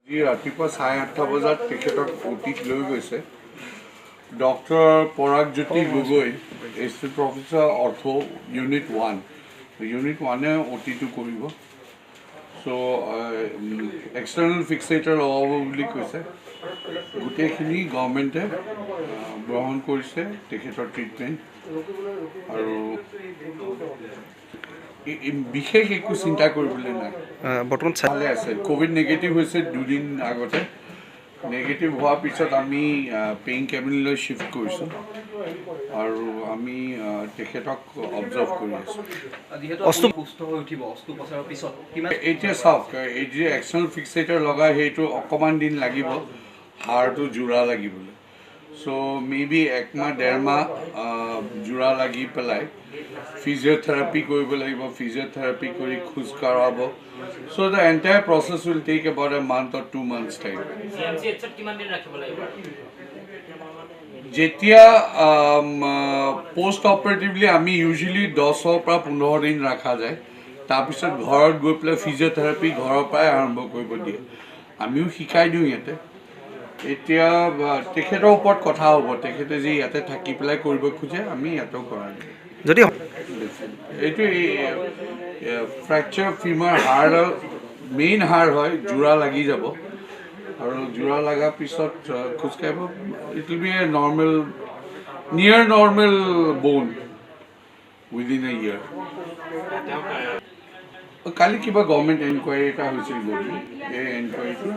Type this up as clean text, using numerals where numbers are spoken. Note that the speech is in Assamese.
ৰাতিপুৱা 8:30 বজাত তেখেতক অ'টিত লৈ গৈছে doctor Paragjyoti Gogoi assistant professor অৰ্থ ইউনিট 1 ইউনিট 1 অ'টিটো কৰিব চ' এক্সটাৰ্নেল ফিক্সেটাৰ লগাব বুলি কৈছে গোটেইখিনি গভৰ্ণমেণ্টে গ্ৰহণ কৰিছে তেখেতৰ ট্ৰিটমেণ্ট আৰু বিশেষ একো চিন্তা কৰিবলৈ নাই বৰ্তমান ভালে আছে কোভিড নিগেটিভ হৈছে দুদিন আগতে নিগেটিভ হোৱাৰ পিছত আমি পেইং কেবিনলৈ শ্বিফ্ট কৰিছোঁ আৰু আমি তেখেতক অবজাৰ্ভ কৰি আছোঁ এতিয়া চাওক এই যে এক্সটাৰ্নেল ফিক্সেটাৰ লগাই সেইটো অকণমান দিন লাগিব হাড়টো যোৰা লাগিবলৈ চ' মেবি 1 মাহ 1.5 মাহ যোৰা লাগি পেলাই ফিজিঅ'থেৰাপি কৰিব লাগিব ফিজিঅ'থেৰাপি কৰি খোজ কাঢ়াব so' the entire process will take about a month or 2 months time যেতিয়া পোষ্ট অপাৰেটিভলি আমি ইউজুৱেলি 10ৰ পৰা 15 দিন ৰখা যায় তাৰপিছত ঘৰত গৈ পেলাই ফিজিঅ'থেৰাপি ঘৰৰ পৰাই আৰম্ভ কৰিব দিয়ে আমিও শিকাই দিওঁ ইয়াতে এতিয়া তেখেতৰ ওপৰত কথা হ'ব তেখেতে যে ইয়াতে থাকি পেলাই কৰিব খোজে আমি ইয়াতেও কৰাই দিওঁ যদি এইটো ফ্ৰেকচাৰ ফিমাৰ হাড়ৰ মেইন হাড় হয় যোৰা লাগি যাব আৰু যোৰা লগাৰ পিছত খোজকাঢ়িব it will B A normal নিয়াৰ নৰ্মেল বোন উইদিন এ ইয়েৰ কালি কিবা গভৰ্ণমেণ্ট এনকুৱাৰী এটা হৈছিল এই এনকুৱাৰীটো